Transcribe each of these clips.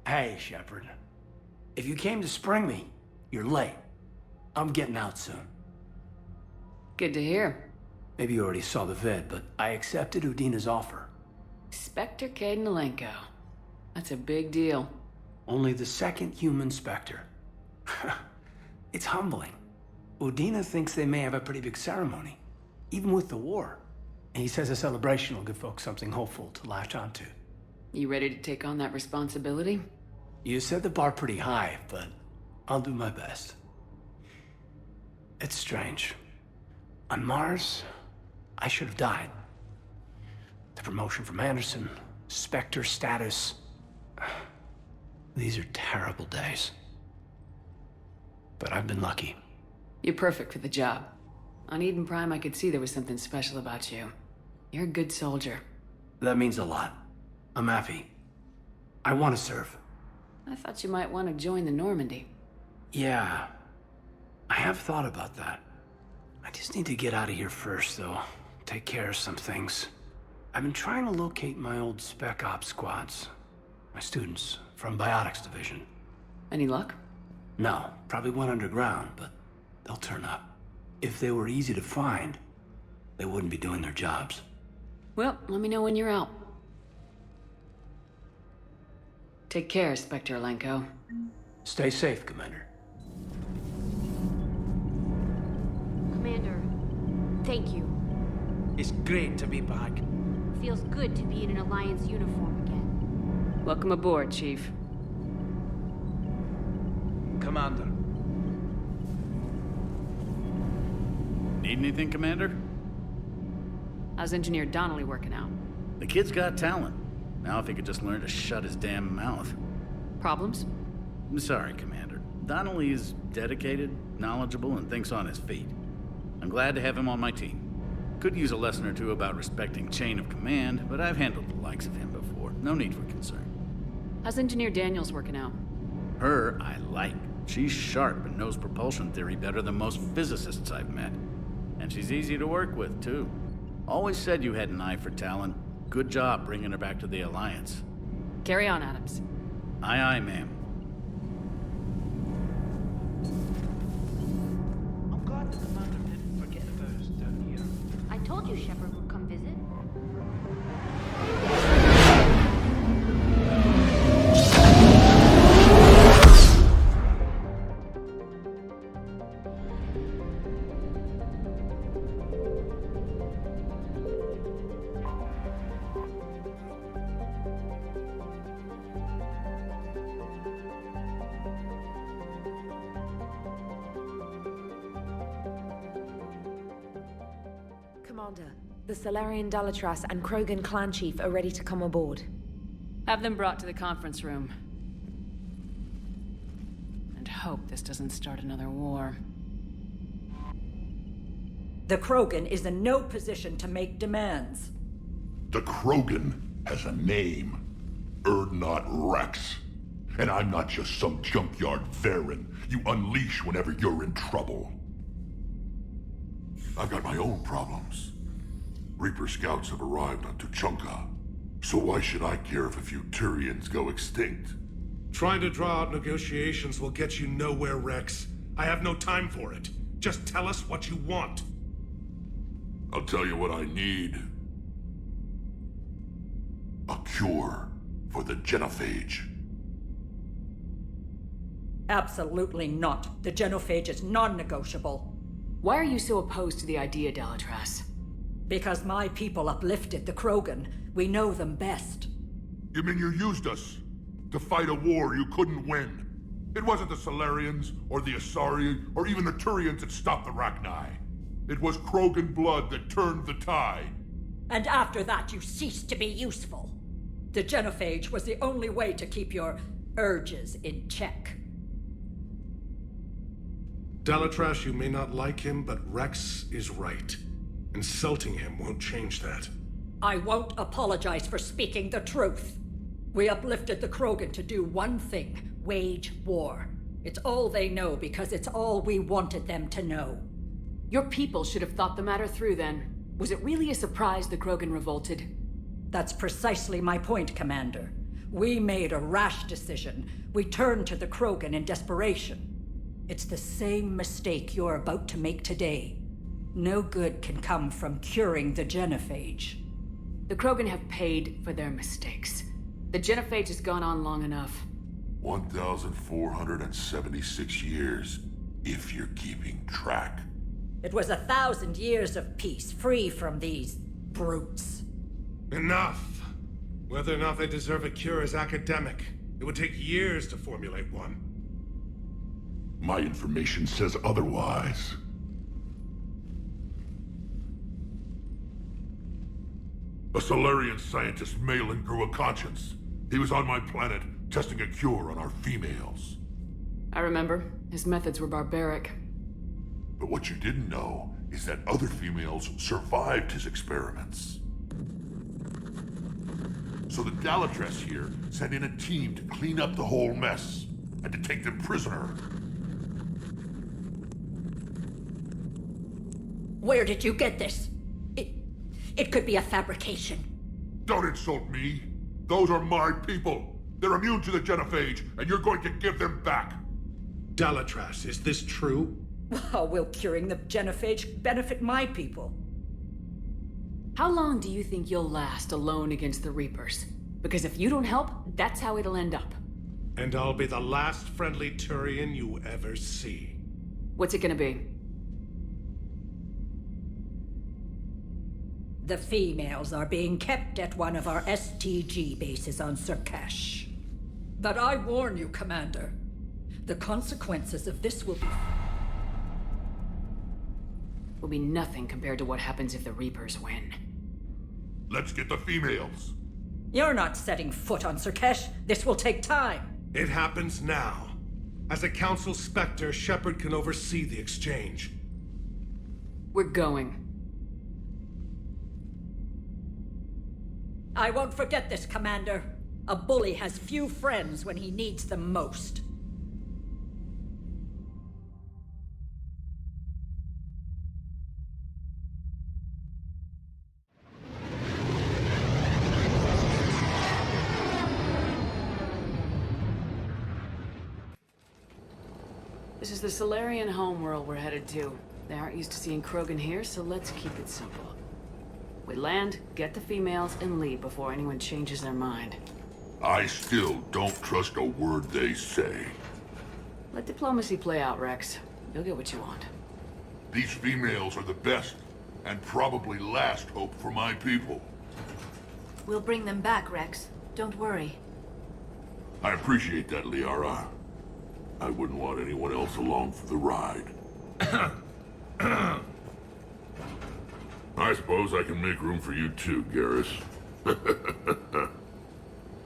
Hey, Shepard. If you came to spring me, you're late. I'm getting out soon. Good to hear. Maybe you already saw the vid, but I accepted Udina's offer. Spectre Cadenalenko. That's a big deal. Only the second human Spectre. It's humbling. Udina thinks they may have a pretty big ceremony, even with the war. And he says a celebration will give folks something hopeful to latch onto. You ready to take on that responsibility? You set the bar pretty high, but I'll do my best. It's strange. On Mars, I should have died. The promotion from Anderson, Spectre status. These are terrible days. But I've been lucky. You're perfect for the job. On Eden Prime, I could see there was something special about you. You're a good soldier. That means a lot. I'm happy. I want to serve. I thought you might want to join the Normandy. Yeah, I have thought about that. I just need to get out of here first, though. Take care of some things. I've been trying to locate my old Spec Ops squads. My students from Biotics Division. Any luck? No, probably went underground, but they'll turn up. If they were easy to find, they wouldn't be doing their jobs. Well, let me know when you're out. Take care, Spectre Alenko. Stay safe, Commander. Commander, thank you. It's great to be back. Feels good to be in an Alliance uniform again. Welcome aboard, Chief. Commander. Need anything, Commander? How's Engineer Donnelly working out? The kid's got talent. Now if he could just learn to shut his damn mouth. Problems? I'm sorry, Commander. Donnelly is dedicated, knowledgeable, and thinks on his feet. I'm glad to have him on my team. Could use a lesson or two about respecting chain of command, but I've handled the likes of him before. No need for concern. How's Engineer Daniels working out? Her, I like. She's sharp and knows propulsion theory better than most physicists I've met. And she's easy to work with, too. Always said you had an eye for talent. Good job bringing her back to the Alliance. Carry on, Adams. Aye, aye, ma'am. I'm glad the commander didn't forget about us down here. I told you Shepard would come visit. Commander, the Salarian Dalatras and Krogan clan chief are ready to come aboard. Have them brought to the conference room. And hope this doesn't start another war. The Krogan is in no position to make demands. The Krogan has a name. Urdnot Rex. And I'm not just some junkyard Varen you unleash whenever you're in trouble. I've got my own problems. Reaper scouts have arrived on Tuchanka. So why should I care if a few Turians go extinct? Trying to draw out negotiations will get you nowhere, Rex. I have no time for it. Just tell us what you want. I'll tell you what I need. A cure for the genophage. Absolutely not. The genophage is non-negotiable. Why are you so opposed to the idea, Dalatras? Because my people uplifted the Krogan. We know them best. You mean you used us to fight a war you couldn't win? It wasn't the Salarians, or the Asari, or even the Turians that stopped the Rachni. It was Krogan blood that turned the tide. And after that, you ceased to be useful. The genophage was the only way to keep your urges in check. Dalatras, you may not like him, but Rex is right. Insulting him won't change that. I won't apologize for speaking the truth. We uplifted the Krogan to do one thing: wage war. It's all they know because it's all we wanted them to know. Your people should have thought the matter through then. Was it really a surprise the Krogan revolted? That's precisely my point, Commander. We made a rash decision. We turned to the Krogan in desperation. It's the same mistake you're about to make today. No good can come from curing the genophage. The Krogan have paid for their mistakes. The genophage has gone on long enough. 1,476 years, if you're keeping track. It was 1,000 years of peace, free from these brutes. Enough! Whether or not they deserve a cure is academic. It would take years to formulate one. My information says otherwise. A Solarian scientist, Malin, grew a conscience. He was on my planet, testing a cure on our females. I remember. His methods were barbaric. But what you didn't know is that other females survived his experiments. So the Dalatress here sent in a team to clean up the whole mess, and to take them prisoner. Where did you get this? It could be a fabrication. Don't insult me. Those are my people. They're immune to the genophage, and you're going to give them back. Dalatras, is this true? How will curing the genophage benefit my people? How long do you think you'll last alone against the Reapers? Because if you don't help, that's how it'll end up. And I'll be the last friendly Turian you ever see. What's it gonna be? The females are being kept at one of our STG bases on Surkash. But I warn you, Commander. The consequences of this will Will be nothing compared to what happens if the Reapers win. Let's get the females. You're not setting foot on Surkash. This will take time. It happens now. As a Council Spectre, Shepard can oversee the exchange. We're going. I won't forget this, Commander. A bully has few friends when he needs them most. This is the Solarian homeworld we're headed to. They aren't used to seeing Krogan here, so let's keep it simple. We land, get the females, and leave before anyone changes their mind. I still don't trust a word they say. Let diplomacy play out, Rex. You'll get what you want. These females are the best, and probably last hope for my people. We'll bring them back, Rex. Don't worry. I appreciate that, Liara. I wouldn't want anyone else along for the ride. I suppose I can make room for you too, Garrus.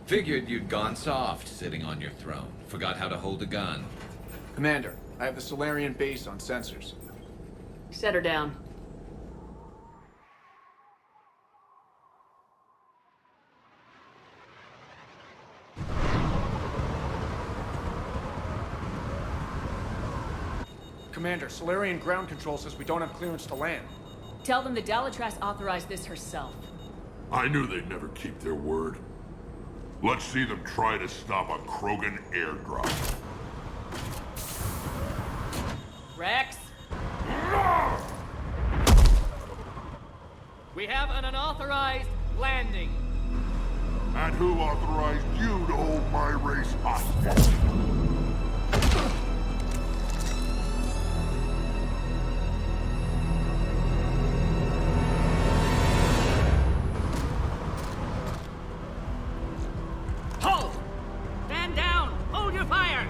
Figured you'd gone soft sitting on your throne. Forgot how to hold a gun. Commander, I have the Solarian base on sensors. Set her down. Commander, Solarian ground control says we don't have clearance to land. Tell them the Dalatras authorized this herself. I knew they'd never keep their word. Let's see them try to stop a Krogan airdrop. Rex? We have an unauthorized landing. And who authorized you to hold my race hostage? Halt! Stand down! Hold your fire!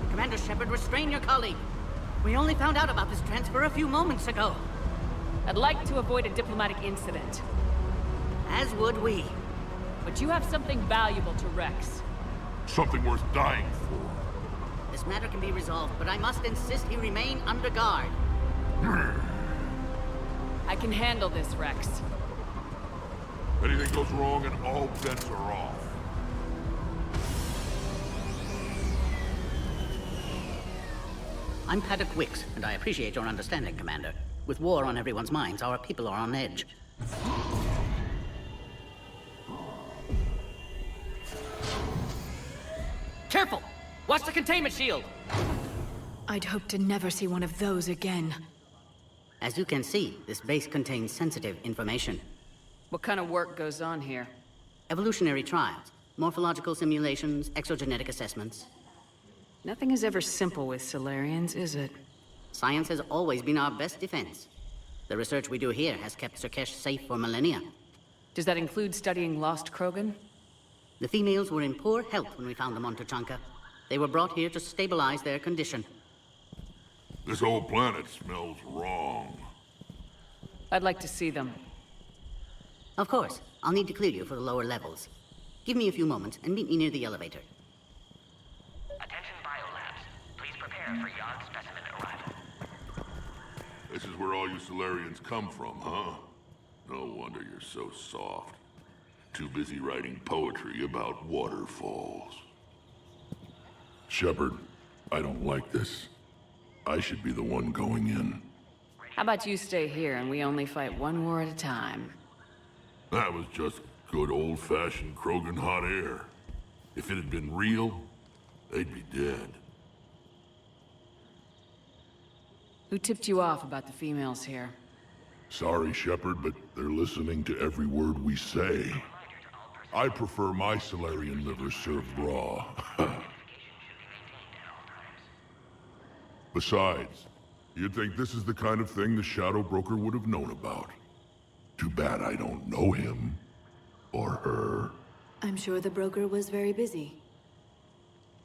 Commander Shepard, restrain your colleague. We only found out about this transfer a few moments ago. I'd like to avoid a diplomatic incident. As would we. But you have something valuable to Rex. Something worth dying for. This matter can be resolved, but I must insist he remain under guard. I can handle this, Rex. Anything goes wrong and all bets are off. I'm Paddock Wicks, and I appreciate your understanding, Commander. With war on everyone's minds, our people are on edge. Careful! Watch the containment shield! I'd hope to never see one of those again. As you can see, this base contains sensitive information. What kind of work goes on here? Evolutionary trials, morphological simulations, exogenetic assessments. Nothing is ever simple with Solarians, is it? Science has always been our best defense. The research we do here has kept Surkesh safe for millennia. Does that include studying lost Krogan? The females were in poor health when we found them on Tuchanka. They were brought here to stabilize their condition. This whole planet smells wrong. I'd like to see them. Of course. I'll need to clear you for the lower levels. Give me a few moments and meet me near the elevator. Attention biolabs. Please prepare for yon specimen arrival. This is where all you Solarians come from, huh? No wonder you're so soft. Too busy writing poetry about waterfalls. Shepard, I don't like this. I should be the one going in. How about you stay here and we only fight one war at a time? That was just good old-fashioned Krogan hot air. If it had been real, they'd be dead. Who tipped you off about the females here? Sorry, Shepard, but they're listening to every word we say. I prefer my Solarian liver served raw. Besides, you'd think this is the kind of thing the Shadow Broker would have known about. Too bad I don't know him. Or her. I'm sure the broker was very busy.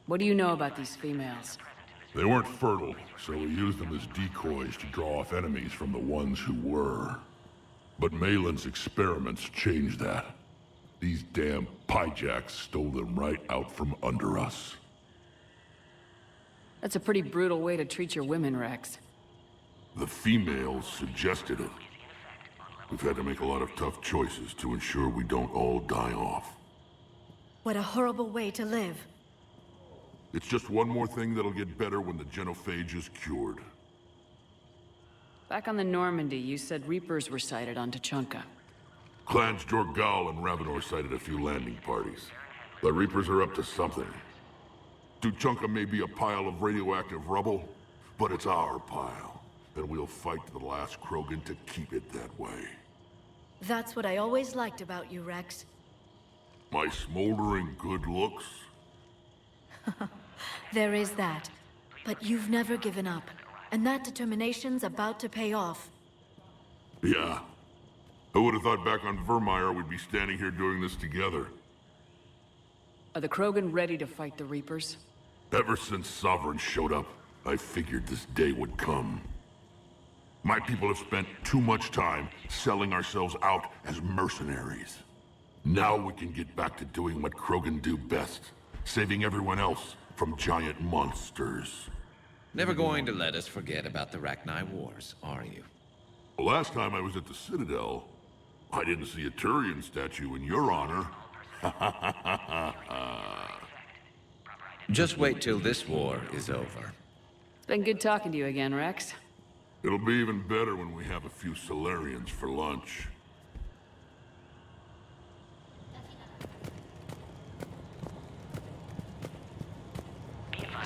What do you know about these females? They weren't fertile, so we used them as decoys to draw off enemies from the ones who were. But Malin's experiments changed that. These damn pyjacks stole them right out from under us. That's a pretty brutal way to treat your women, Rex. The females suggested it. We've had to make a lot of tough choices to ensure we don't all die off. What a horrible way to live. It's just one more thing that'll get better when the genophage is cured. Back on the Normandy, you said Reapers were sighted on Tuchanka. Clans Jorgal and Ravenor sighted a few landing parties. The Reapers are up to something. Tuchanka may be a pile of radioactive rubble, but it's our pile. And we'll fight to the last Krogan to keep it that way. That's what I always liked about you, Rex. My smoldering good looks? There is that. But you've never given up. And that determination's about to pay off. Yeah. Who would have thought back on Vermeer we'd be standing here doing this together? Are the Krogan ready to fight the Reapers? Ever since Sovereign showed up, I figured this day would come. My people have spent too much time selling ourselves out as mercenaries. Now we can get back to doing what Krogan do best, saving everyone else from giant monsters. Never going to let us forget about the Rachni Wars, are you? The last time I was at the Citadel, I didn't see a Turian statue in your honor. Just wait till this war is over. It's been good talking to you again, Rex. It'll be even better when we have a few Solarians for lunch.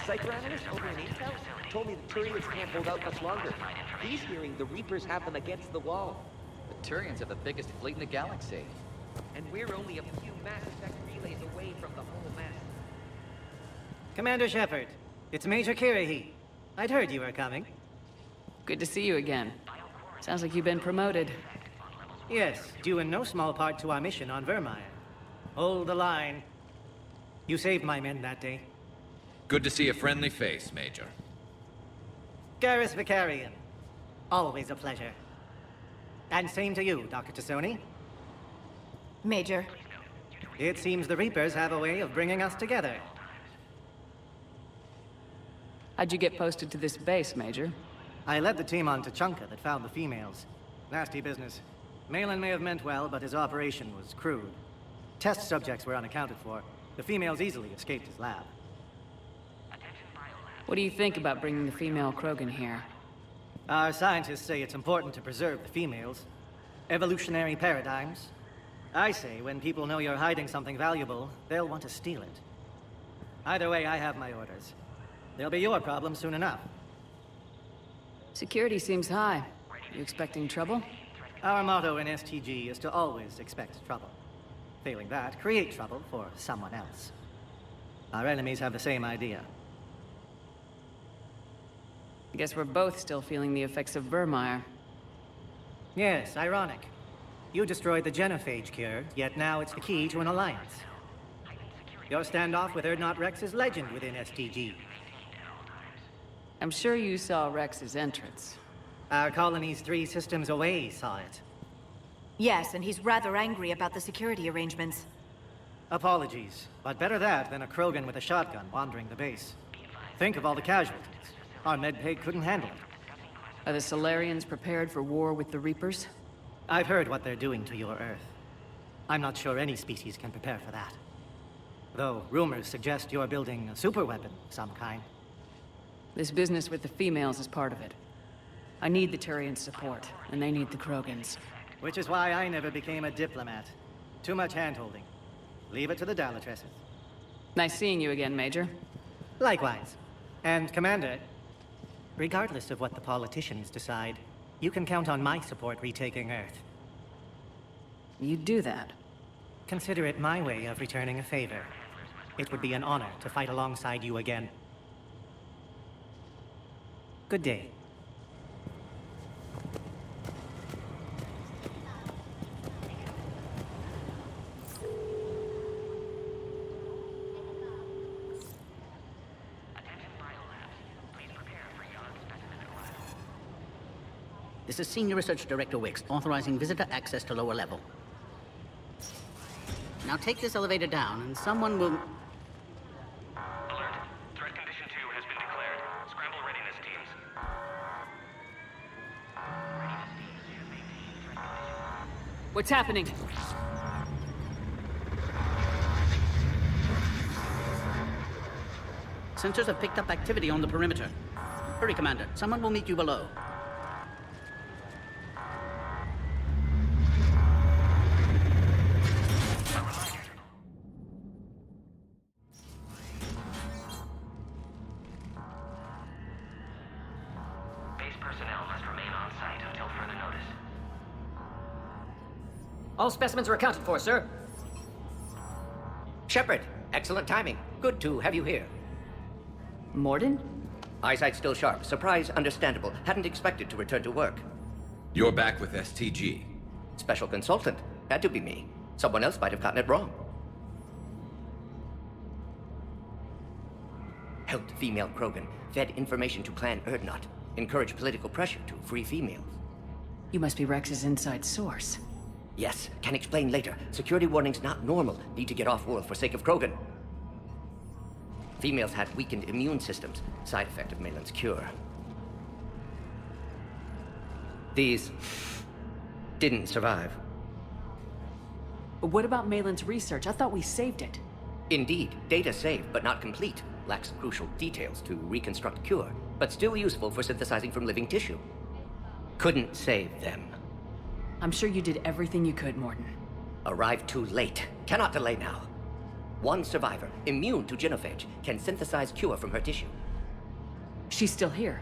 Psycho analyst over in Intel told me the Turians can't hold out much longer. He's hearing the Reapers have them against the wall. The Turians have the biggest fleet in the galaxy. And we're only a few mass effect relays away from the whole mess. Commander Shepard, it's Major Kirahi. I'd heard you were coming. Good to see you again. Sounds like you've been promoted. Yes, due in no small part to our mission on Vermeer. Hold the line. You saved my men that day. Good to see a friendly face, Major. Garrus Vicarian. Always a pleasure. And same to you, Dr. Tassoni. Major. It seems the Reapers have a way of bringing us together. How'd you get posted to this base, Major? I led the team on Tuchanka that found the females. Nasty business. Malin may have meant well, but his operation was crude. Test subjects were unaccounted for. The females easily escaped his lab. What do you think about bringing the female Krogan here? Our scientists say it's important to preserve the females. Evolutionary paradigms. I say when people know you're hiding something valuable, they'll want to steal it. Either way, I have my orders. They'll be your problem soon enough. Security seems high. You expecting trouble? Our motto in STG is to always expect trouble. Failing that, create trouble for someone else. Our enemies have the same idea. I guess we're both still feeling the effects of Vermeer. Yes, ironic. You destroyed the genophage cure, yet now it's the key to an alliance. Your standoff with Urdnot Rex is legend within STG. I'm sure you saw Rex's entrance. Our colony's 3 systems away saw it. Yes, and he's rather angry about the security arrangements. Apologies, but better that than a krogan with a shotgun wandering the base. Think of all the casualties. Our medpay couldn't handle it. Are the Solarians prepared for war with the Reapers? I've heard what they're doing to your Earth. I'm not sure any species can prepare for that. Though rumors suggest you're building a superweapon of some kind. This business with the females is part of it. I need the Turians' support, and they need the Krogans. Which is why I never became a diplomat. Too much hand-holding. Leave it to the Dalatresses. Nice seeing you again, Major. Likewise. And Commander, regardless of what the politicians decide, you can count on my support retaking Earth. You'd do that? Consider it my way of returning a favor. It would be an honor to fight alongside you again. Good day. This is Senior Research Director Wicks, authorizing visitor access to lower level. Now take this elevator down, and someone will... Alert. Threat condition 2 has been declared. Scramble readiness teams. What's happening? Sensors have picked up activity on the perimeter. Hurry, Commander. Someone will meet you below. All specimens are accounted for, sir. Shepard, excellent timing. Good to have you here. Morden? Eyesight still sharp. Surprise understandable. Hadn't expected to return to work. You're back with STG. Special consultant. Had to be me. Someone else might have gotten it wrong. Helped female Krogan. Fed information to Clan Urdnot. Encouraged political pressure to free females. You must be Rex's inside source. Yes, can explain later. Security warnings not normal. Need to get off-world for sake of Krogan. Females had weakened immune systems. Side effect of Malin's cure. These didn't survive. What about Malin's research? I thought we saved it. Indeed, data saved, but not complete. Lacks crucial details to reconstruct cure, but still useful for synthesizing from living tissue. Couldn't save them. I'm sure you did everything you could, Morden. Arrived too late. Cannot delay now. One survivor, immune to genophage, can synthesize cure from her tissue. She's still here?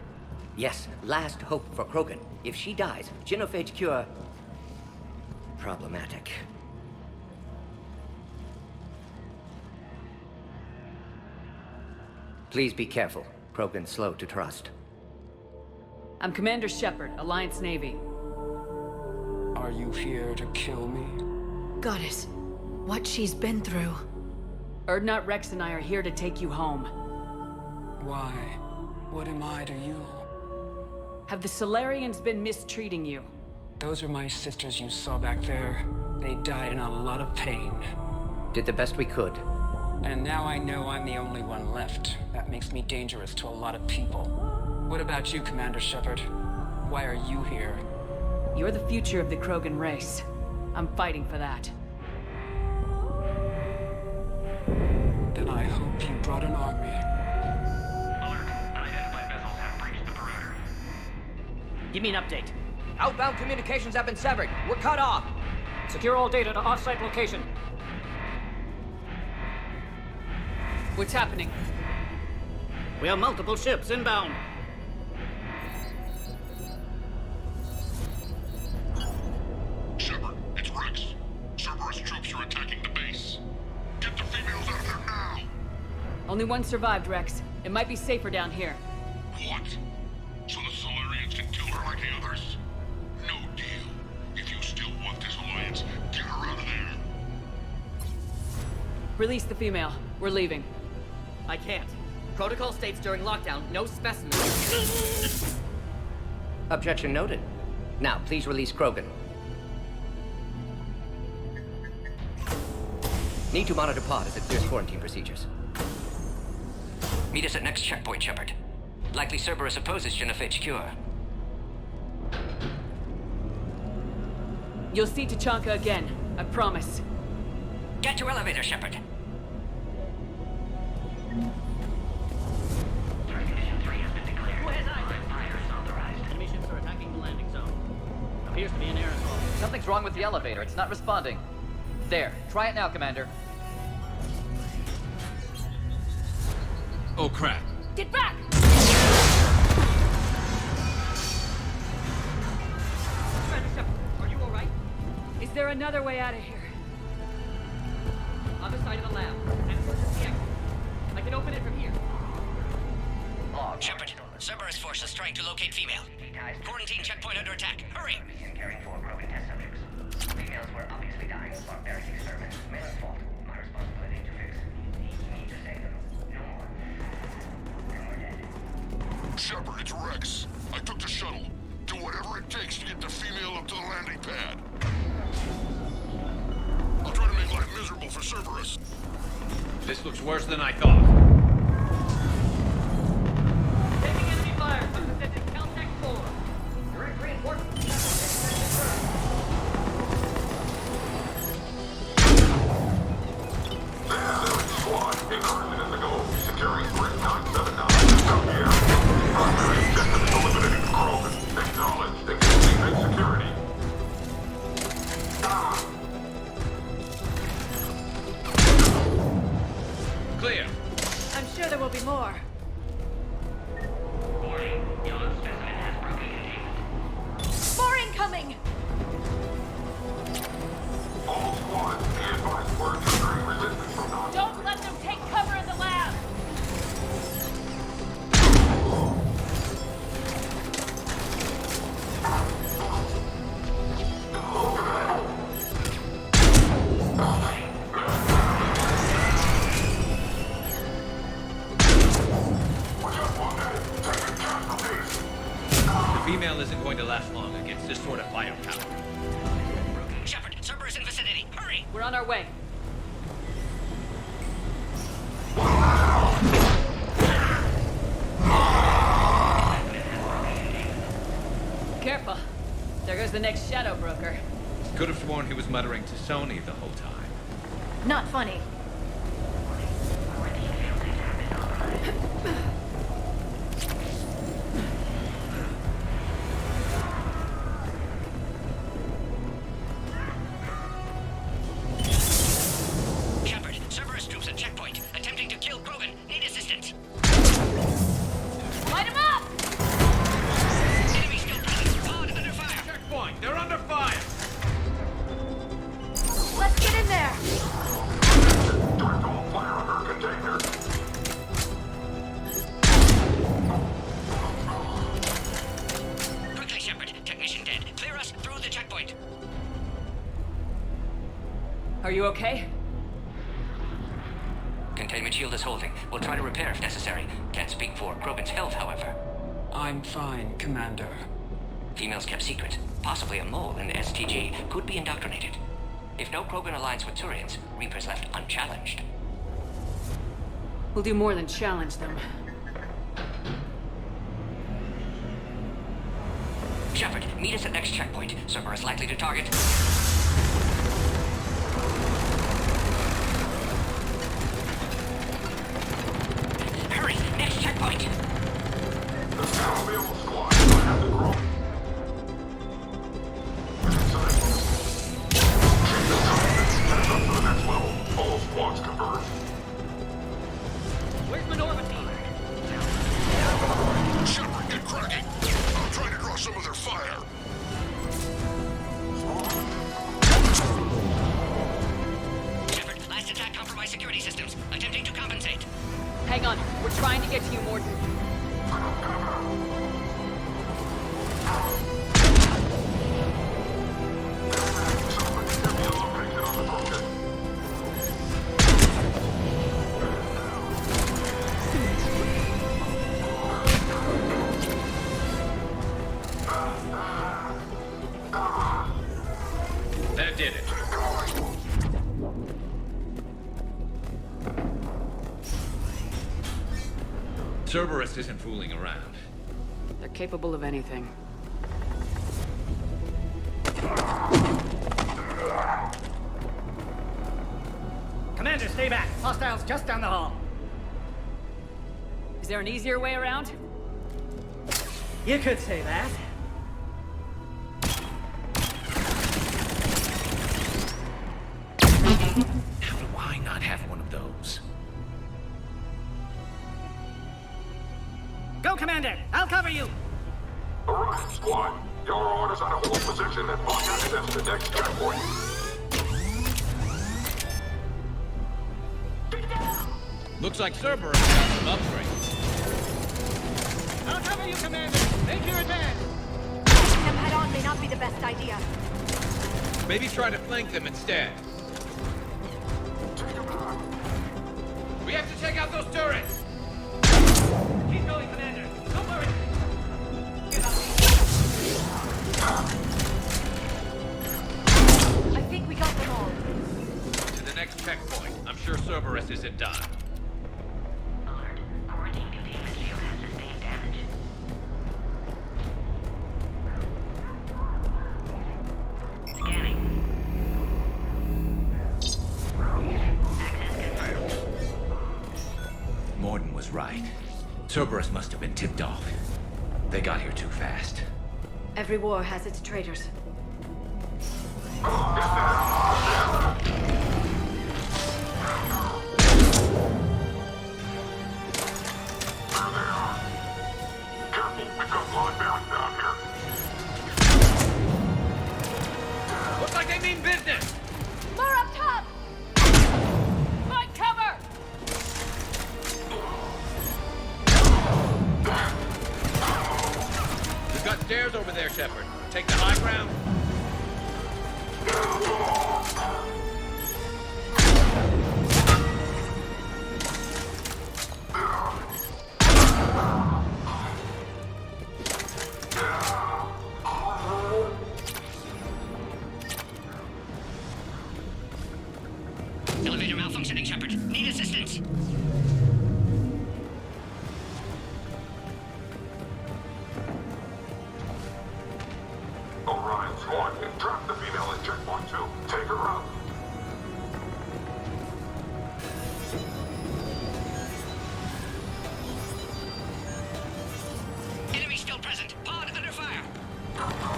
Yes, last hope for Krogan. If she dies, genophage cure... problematic. Please be careful. Krogan's slow to trust. I'm Commander Shepard, Alliance Navy. Are you here to kill me? Goddess, what she's been through. Urdnot Rex and I are here to take you home. Why? What am I to you? Have the Solarians been mistreating you? Those are my sisters you saw back there. They died in a lot of pain. Did the best we could. And now I know I'm the only one left. That makes me dangerous to a lot of people. What about you, Commander Shepard? Why are you here? You're the future of the Krogan race. I'm fighting for that. Then I hope you brought an army. Alert. Unidentified vessels have breached the perimeter. Give me an update. Outbound communications have been severed. We're cut off. Secure all data to off-site location. What's happening? We have multiple ships inbound. Shepard, it's Rex. Cerberus troops are attacking the base. Get the females out of there now! Only one survived, Rex. It might be safer down here. What? So the Solarians can kill her like the others? No deal. If you still want this alliance, get her out of there. Release the female. We're leaving. I can't. Protocol states during lockdown, no specimens. Objection noted. Now, please release Krogan. Need to monitor pod as it clears quarantine procedures. Meet us at next checkpoint, Shepard. Likely Cerberus opposes genophage cure. You'll see Tachanka again. I promise. Get to elevator, Shepard. Enemy ships are attacking the landing zone. Appears to be an air assault. Something's wrong with the elevator. It's not responding. There. Try it now, Commander. Oh, crap. Get back! Are you alright? Is there another way out of here? Other side of the lab. And emergency exit. I can open it from here. Shepard, Cerberus forces trying to locate female. Quarantine checkpoint under attack. Hurry! Carrying 4 Krogan test subjects. Females were obviously dying of barbaric experiments. Male's fault. My responsibility to fix. Need to save them. No more. No more dead. Shepard, it's Rex. I took the shuttle. Do whatever it takes to get the female up to the landing pad. I'll try to make life miserable for Cerberus. This looks worse than I thought. Taking enemy fire. Subsistent Caltech 4. Direct reinforcements. Squad, incursion in the go. Securing 3979. Out here. Primary objective eliminating Krogan. Acknowledged. Existing security. Clear. I'm sure there will be more. Warning. Yawn specimen has broken containment. More incoming! All squads, be advised we're encountering resistance from non- Don't let them take cover in the lab! The female isn't going to last long against this sort of firepower. Shepard, Cerberus in vicinity. Hurry! We're on our way. Careful. There goes the next shadow broker. Could have sworn he was muttering to Sony the whole time. Not funny. Shepard, Cerberus troops at checkpoint. Attempting to kill Krogan. Need assistance. Light him up! Enemy still present. Pod under fire. Checkpoint! They're under fire! Let's get in there! Direct all fire on her container. Quickly, Shepard. Technician dead. Clear us through the checkpoint. Are you okay? Containment shield is holding. We'll try to repair if necessary. Can't speak for Krogan's health, however. I'm fine, Commander. Females kept secret. Possibly a mole in the STG could be indoctrinated. If no Krogan aligns with Turians, Reaper's left unchallenged. We'll do more than challenge them. Shepard, meet us at next checkpoint. Cerberus likely to target. Hurry! Next checkpoint! The Salville squad, I have the Krogan. Check the target. Head up to the next level. All squads converge. Reinforcement orbiting! Shepard, get cracking! I'm trying to draw some of their fire! Shepard, last attack compromised security systems. Attempting to compensate. Hang on, we're trying to get to you, Morden. That did it. Cerberus isn't fooling around. They're capable of anything. Commander, stay back. Hostiles just down the hall. Is there an easier way around? You could say that. How do I not have one of those? Go, Commander! I'll cover you! Alright, squad. Your orders are to hold position and block access to the next checkpoint. Looks like Cerberus got some upgrades. I'll cover you, Commander! Make your advance! Pushing them head on may not be the best idea. Maybe try to flank them instead. We have to take out those turrets! Keep going, Commander! Don't worry! I think we got them all. To the next checkpoint. I'm sure Cerberus isn't done. Alert. Quarantine containment shield has sustained damage. Scanning. Access confirmed. Morden was right. Cerberus must have been tipped off. They got here too fast. Every war has its traitors. Looks like they mean business! More up top! Find cover! We've got stairs over there, Shepard. Take the high ground. Elevator malfunctioning, Shepard. Need assistance. Orion squad, trap the female at checkpoint 2. Take her out. Enemy still present. Pod under fire.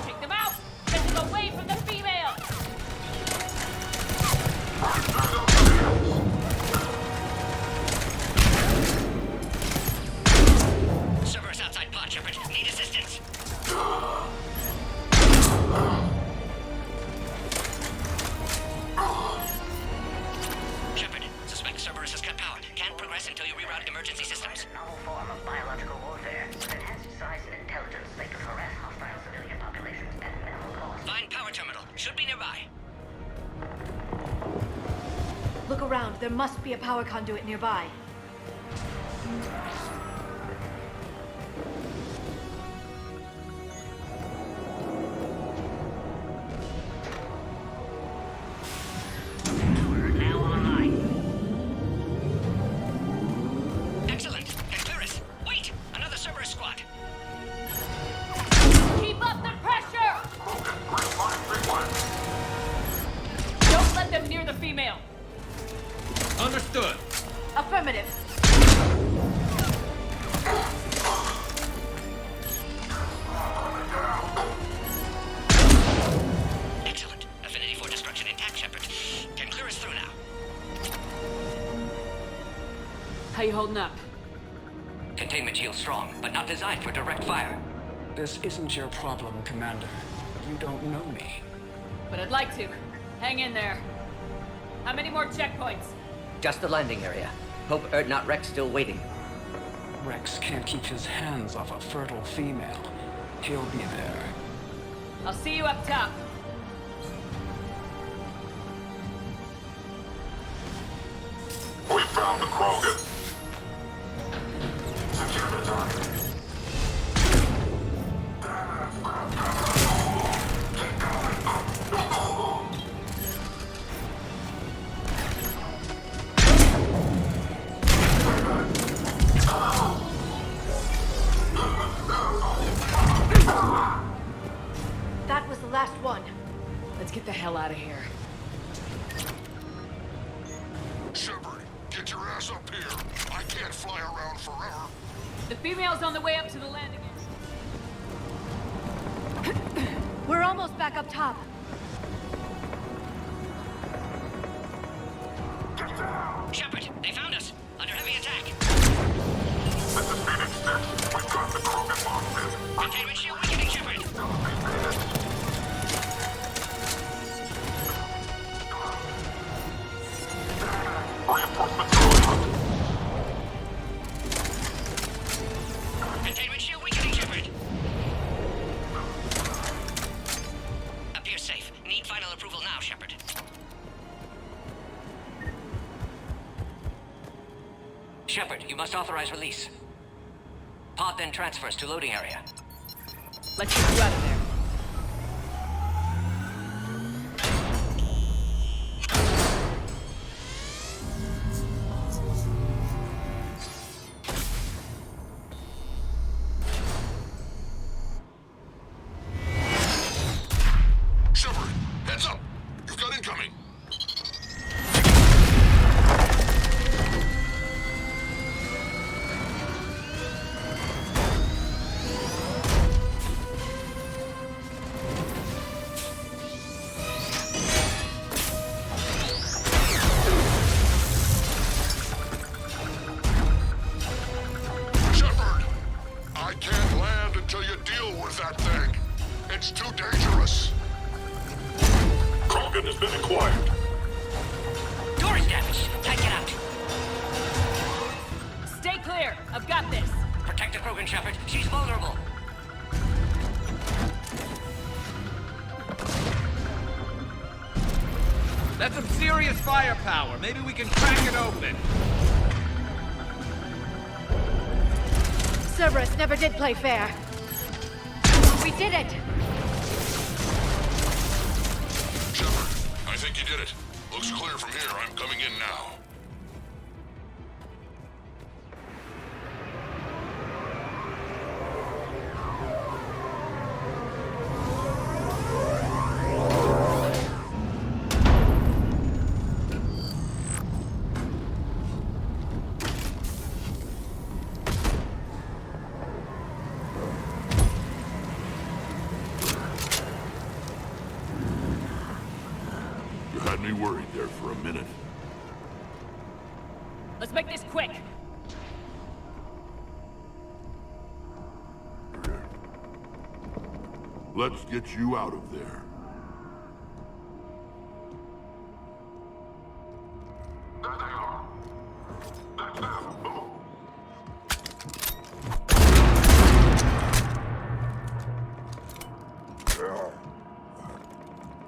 Take them out! Get them away from the female! Cerberus outside pod, Shepard. Need assistance. Shepard, suspect Cerberus has cut power. Can't progress until you reroute emergency systems. A novel form of biological warfare. With enhanced size and intelligence, they could harass hostile civilian populations at minimal cost. Find power terminal. Should be nearby. Look around. There must be a power conduit nearby. Now online. Excellent. Clearance. Wait! Another Cerberus squad. Keep up the pressure! Don't let them near the female! Understood. Affirmative. Excellent. Affinity for destruction intact, Shepard. Can clear us through now. How you holding up? Containment shield strong, but not designed for direct fire. This isn't your problem, Commander. You don't know me. But I'd like to. Hang in there. How many more checkpoints? Just the landing area. Hope not Rex still waiting. Rex can't keep his hands off a fertile female. He'll be there. I'll see you up top. We found the krogan. Secure the target. That was the last one. Let's get the hell out of here. Shepard, get your ass up here. I can't fly around forever. The female's on the way up to the landing area. We're almost back up top. Shepard, they found us. Under heavy attack. This is Phoenix 6. We've got the krogan locked in. Containment shield weakening, Shepard. Reinforcements going. Containment shield weakening, Shepard. Appears safe. Need final approval now, Shepard. Shepard, you must authorize release. Pod then transfers to loading area. Let's get you out of there. Shepard, heads up. You've got incoming. Shepard, I can't land until you deal with that thing. It's too dangerous. Krogan has been acquired. Door is damaged. Can't get out. Stay clear. I've got this. Protect the Krogan, Shepard. She's vulnerable. That's some serious firepower. Maybe we can crack it open. Cerberus never did play fair. We did it! Shepard, I think you did it. Looks clear from here. I'm coming in now. You had me worried there for a minute. Let's make this quick. Let's get you out of there. There they are. That's them. Move.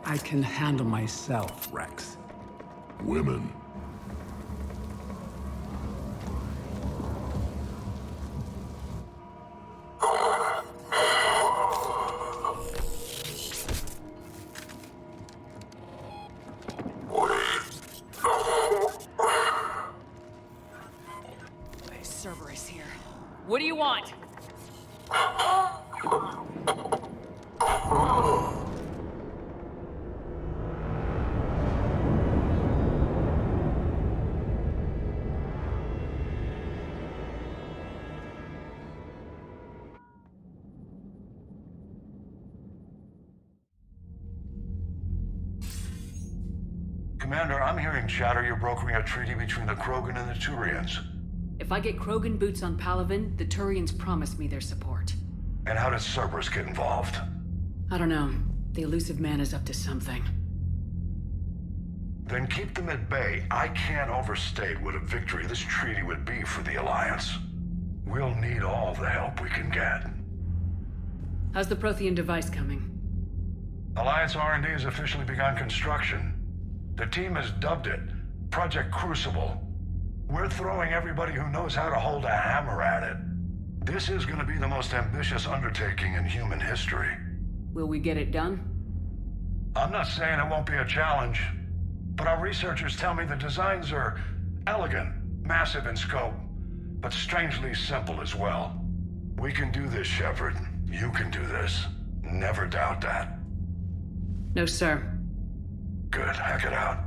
I can handle myself, Rex. Women. Cerberus here. What do you want? Commander, I'm hearing chatter you're brokering a treaty between the Krogan and the Turians. If I get Krogan boots on Palaven, the Turians promise me their support. And how does Cerberus get involved? I don't know. The elusive man is up to something. Then keep them at bay. I can't overstate what a victory this treaty would be for the Alliance. We'll need all the help we can get. How's the Prothean device coming? Alliance R&D has officially begun construction. The team has dubbed it Project Crucible. We're throwing everybody who knows how to hold a hammer at it. This is going to be the most ambitious undertaking in human history. Will we get it done? I'm not saying it won't be a challenge, but our researchers tell me the designs are elegant, massive in scope, but strangely simple as well. We can do this, Shepard. You can do this. Never doubt that. No, sir. Good. Hack it out.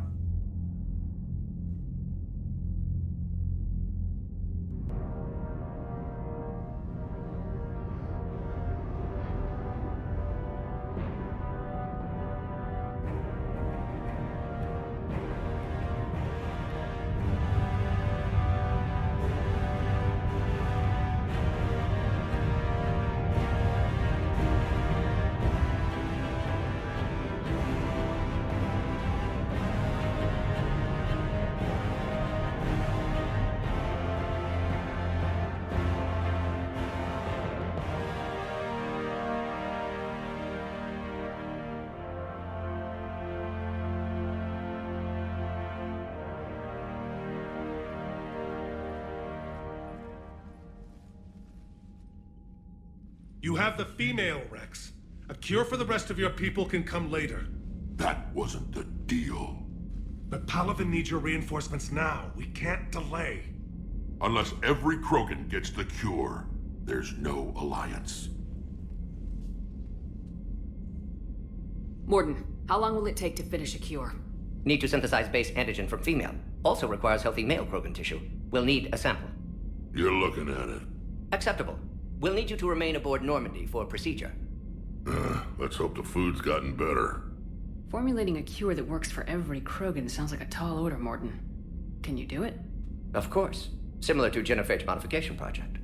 You have the female, Rex. A cure for the rest of your people can come later. That wasn't the deal. But Palaven needs your reinforcements now. We can't delay. Unless every Krogan gets the cure, there's no Alliance. Morden, how long will it take to finish a cure? Need to synthesize base antigen from female. Also requires healthy male Krogan tissue. We'll need a sample. You're looking at it. Acceptable. We'll need you to remain aboard Normandy for procedure. Let's hope the food's gotten better. Formulating a cure that works for every Krogan sounds like a tall order, Morden. Can you do it? Of course. Similar to Genophage Modification Project.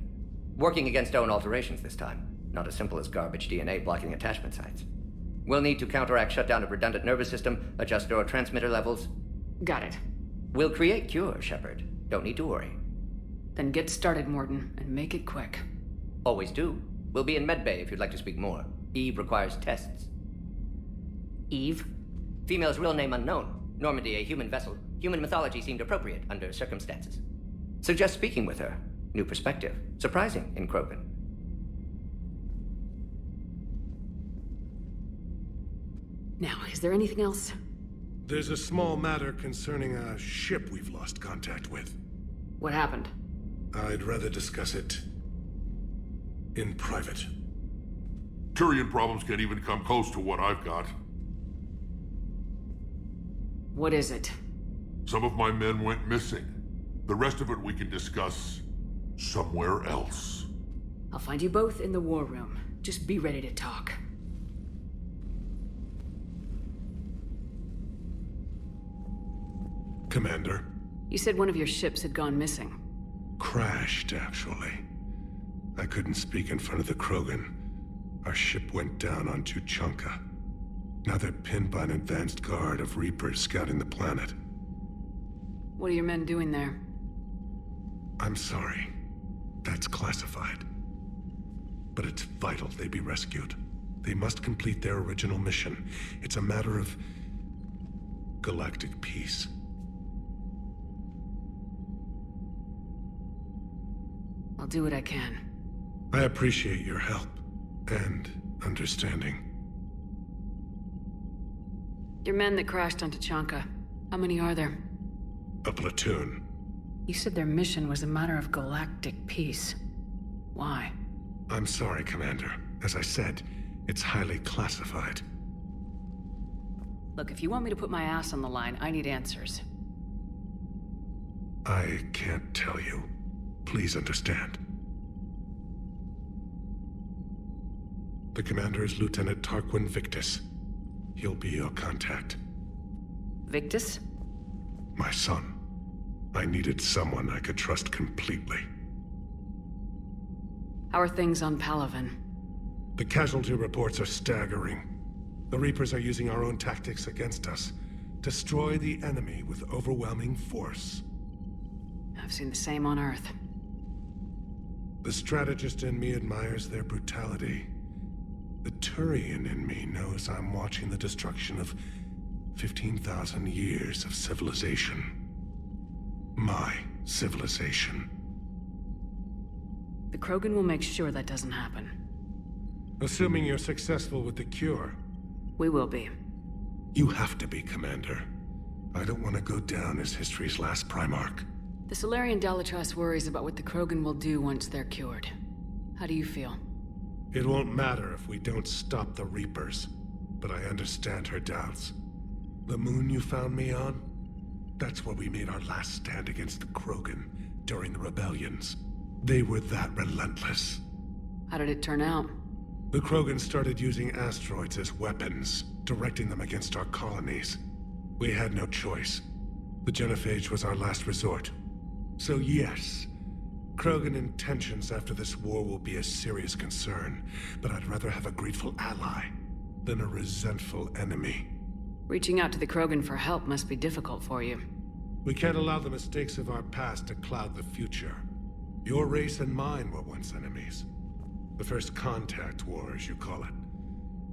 Working against own alterations this time. Not as simple as garbage DNA blocking attachment sites. We'll need to counteract shutdown of redundant nervous system, adjust neurotransmitter levels. Got it. We'll create cure, Shepard. Don't need to worry. Then get started, Morden, and make it quick. Always do. We'll be in medbay if you'd like to speak more. Eve requires tests. Eve? Female's real name unknown. Normandy a human vessel. Human mythology seemed appropriate under circumstances. Suggest speaking with her. New perspective. Surprising in Krogan. Now, is there anything else? There's a small matter concerning a ship we've lost contact with. What happened? I'd rather discuss it in private. Turian problems can't even come close to what I've got. What is it? Some of my men went missing. The rest of it we can discuss somewhere else. I'll find you both in the war room. Just be ready to talk. Commander. You said one of your ships had gone missing. Crashed, actually. I couldn't speak in front of the Krogan. Our ship went down on Tuchanka. Now they're pinned by an advanced guard of Reapers scouting the planet. What are your men doing there? I'm sorry. That's classified. But it's vital they be rescued. They must complete their original mission. It's a matter of galactic peace. I'll do what I can. I appreciate your help and understanding. Your men that crashed on Tuchanka, how many are there? A platoon. You said their mission was a matter of galactic peace. Why? I'm sorry, Commander. As I said, it's highly classified. Look, if you want me to put my ass on the line, I need answers. I can't tell you. Please understand. The commander is Lieutenant Tarquin Victus. He'll be your contact. Victus? My son. I needed someone I could trust completely. How are things on Palaven? The casualty reports are staggering. The Reapers are using our own tactics against us. Destroy the enemy with overwhelming force. I've seen the same on Earth. The strategist in me admires their brutality. The Turian in me knows I'm watching the destruction of 15,000 years of civilization. My civilization. The Krogan will make sure that doesn't happen. Assuming you're successful with the cure. We will be. You have to be, Commander. I don't want to go down as history's last Primarch. The Solarian Dalatrass worries about what the Krogan will do once they're cured. How do you feel? It won't matter if we don't stop the Reapers, but I understand her doubts. The moon you found me on? That's where we made our last stand against the Krogan during the rebellions. They were that relentless. How did it turn out? The Krogan started using asteroids as weapons, directing them against our colonies. We had no choice. The Genophage was our last resort. So yes, Krogan intentions after this war will be a serious concern, but I'd rather have a grateful ally than a resentful enemy. Reaching out to the Krogan for help must be difficult for you. We can't allow the mistakes of our past to cloud the future. Your race and mine were once enemies. The First Contact War, as you call it.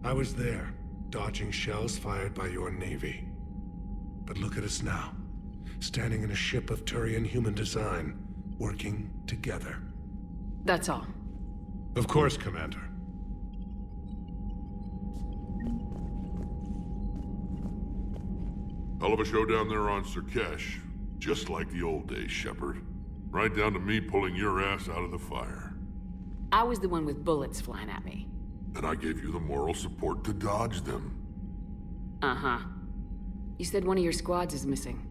I was there, dodging shells fired by your navy. But look at us now, standing in a ship of Turian human design, working together. That's all. Of course, Commander. Hell of a show down there on Surkesh. Just like the old days, Shepard. Right down to me pulling your ass out of the fire. I was the one with bullets flying at me. And I gave you the moral support to dodge them. Uh-huh. You said one of your squads is missing.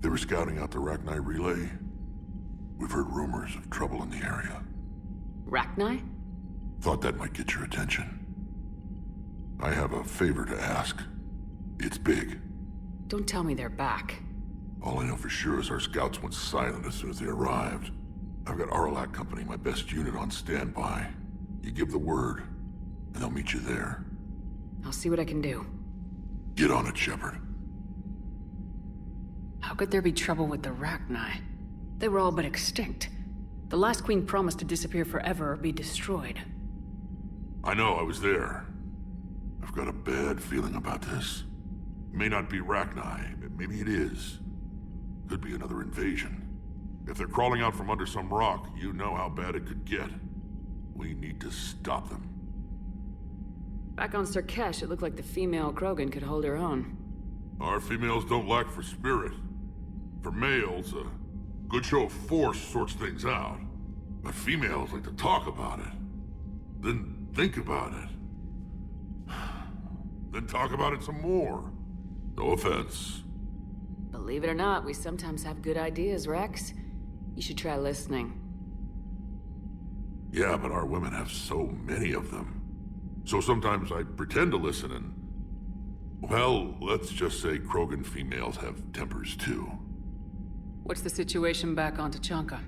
They were scouting out the Rachni relay. We've heard rumors of trouble in the area. Rachni? Thought that might get your attention. I have a favor to ask. It's big. Don't tell me they're back. All I know for sure is our scouts went silent as soon as they arrived. I've got Aralac Company, my best unit, on standby. You give the word, and they'll meet you there. I'll see what I can do. Get on it, Shepard. How could there be trouble with the Rachni? They were all but extinct. The last queen promised to disappear forever or be destroyed. I know, I was there. I've got a bad feeling about this. May not be Rachni, but maybe it is. Could be another invasion. If they're crawling out from under some rock, you know how bad it could get. We need to stop them. Back on Surkesh, it looked like the female Krogan could hold her own. Our females don't lack for spirit. For males, a good show of force sorts things out. But females like to talk about it. Then think about it. Then talk about it some more. No offense. Believe it or not, we sometimes have good ideas, Rex. You should try listening. Yeah, but our women have so many of them. So sometimes I pretend to listen and... Well, let's just say Krogan females have tempers too. What's the situation back on Tuchanka?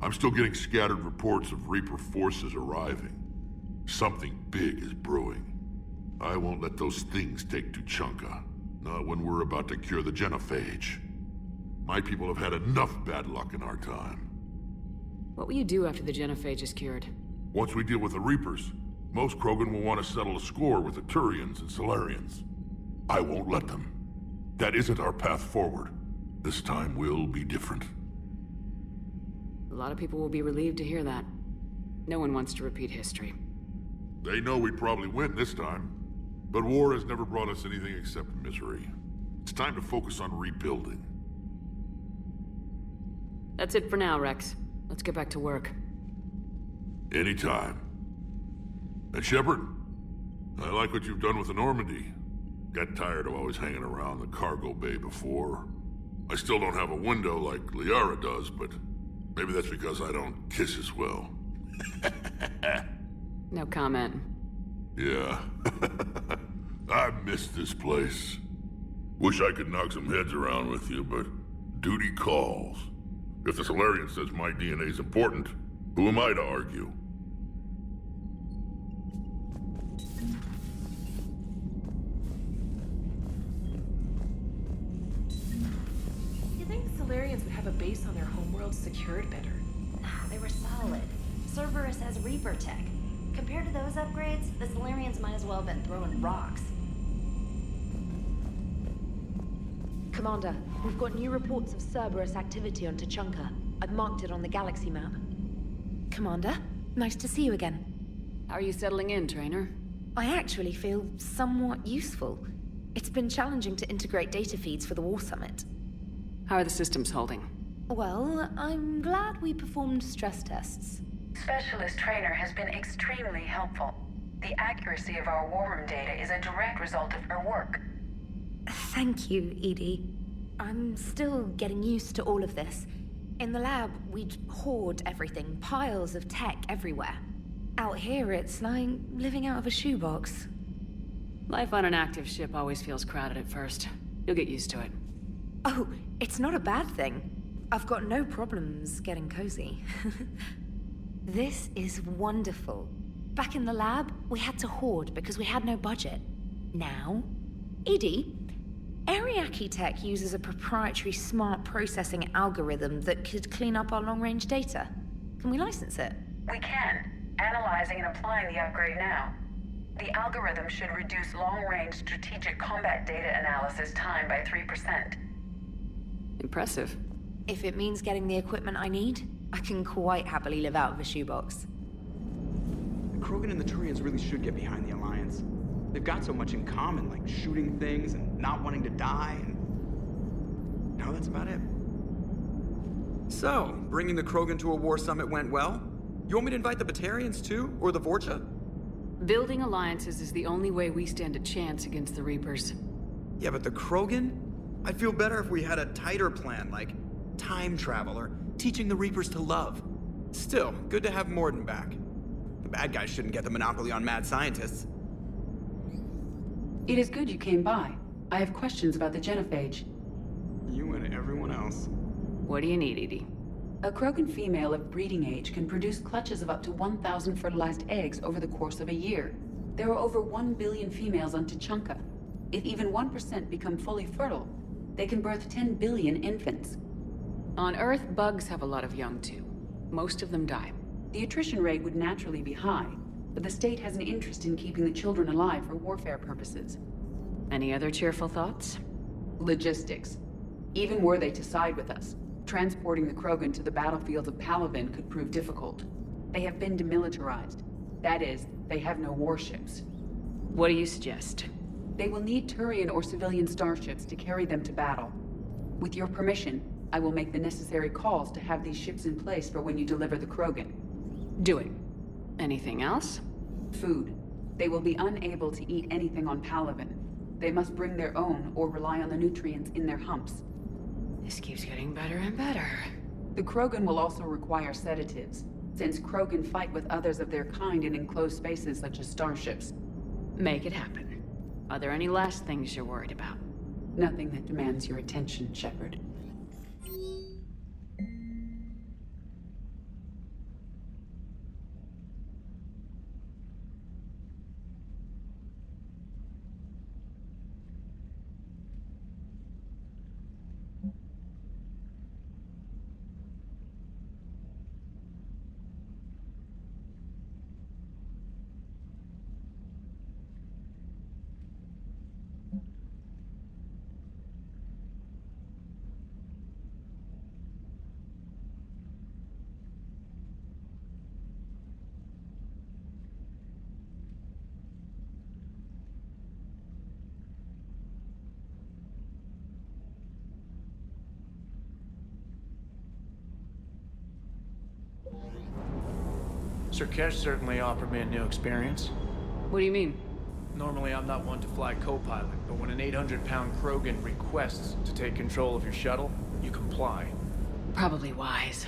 I'm still getting scattered reports of Reaper forces arriving. Something big is brewing. I won't let those things take Tuchanka. Not when we're about to cure the Genophage. My people have had enough bad luck in our time. What will you do after the Genophage is cured? Once we deal with the Reapers, most Krogan will want to settle a score with the Turians and Solarians. I won't let them. That isn't our path forward. This time will be different. A lot of people will be relieved to hear that. No one wants to repeat history. They know we'd probably win this time. But war has never brought us anything except misery. It's time to focus on rebuilding. That's it for now, Rex. Let's get back to work. Anytime. And Shepard, I like what you've done with the Normandy. Got tired of always hanging around the cargo bay before. I still don't have a window like Liara does, but maybe that's because I don't kiss as well. No comment. Yeah. I miss this place. Wish I could knock some heads around with you, but duty calls. If the Solarian says my DNA's important, who am I to argue? You think Solarians would have a base on their homeworld secured better? They were solid. Cerberus has Reaper tech. Compared to those upgrades, the Solarians might as well have been throwing rocks. Commander, we've got new reports of Cerberus activity on Tuchanka. I've marked it on the galaxy map. Commander, nice to see you again. How are you settling in, Trainer? I actually feel somewhat useful. It's been challenging to integrate data feeds for the War Summit. How are the systems holding? Well, I'm glad we performed stress tests. Specialist Trainer has been extremely helpful. The accuracy of our war room data is a direct result of her work. Thank you, Edie. I'm still getting used to all of this. In the lab, we'd hoard everything, piles of tech everywhere. Out here, it's like living out of a shoebox. Life on an active ship always feels crowded at first. You'll get used to it. Oh, it's not a bad thing. I've got no problems getting cozy. This is wonderful. Back in the lab, we had to hoard because we had no budget. Now, Edie, Ariake Tech uses a proprietary smart processing algorithm that could clean up our long-range data. Can we license it? We can. Analyzing and applying the upgrade now. The algorithm should reduce long-range strategic combat data analysis time by 3%. Impressive. If it means getting the equipment I need, I can quite happily live out of a shoebox. The Krogan and the Turians really should get behind the Alliance. They've got so much in common, like shooting things and not wanting to die, and... no, that's about it. So, bringing the Krogan to a war summit went well? You want me to invite the Batarians too? Or the Vorcha? Building alliances is the only way we stand a chance against the Reapers. Yeah, but the Krogan? I'd feel better if we had a tighter plan, like time travel or teaching the Reapers to love. Still, good to have Morden back. The bad guys shouldn't get the monopoly on mad scientists. It is good you came by. I have questions about the genophage. You and everyone else. What do you need, Edie? A Krogan female of breeding age can produce clutches of up to 1,000 fertilized eggs over the course of a year. There are over 1 billion females on Tuchanka. If even 1% become fully fertile, they can birth 10 billion infants. On Earth, bugs have a lot of young too. Most of them die. The attrition rate would naturally be high, but the state has an interest in keeping the children alive for warfare purposes. Any other cheerful thoughts? Logistics. Even were they to side with us, transporting the Krogan to the battlefields of Palaven could prove difficult. They have been demilitarized. That is, they have no warships. What do you suggest? They will need Turian or civilian starships to carry them to battle. With your permission, I will make the necessary calls to have these ships in place for when you deliver the Krogan. Do it. Anything else? Food. They will be unable to eat anything on Palaven. They must bring their own or rely on the nutrients in their humps. This keeps getting better and better. The Krogan will also require sedatives, since Krogan fight with others of their kind in enclosed spaces such as starships. Make it happen. Are there any last things you're worried about? Nothing that demands your attention, Shepard. Sir Kesh certainly offered me a new experience. What do you mean? Normally I'm not one to fly co-pilot, but when an 800-pound Krogan requests to take control of your shuttle, you comply. Probably wise.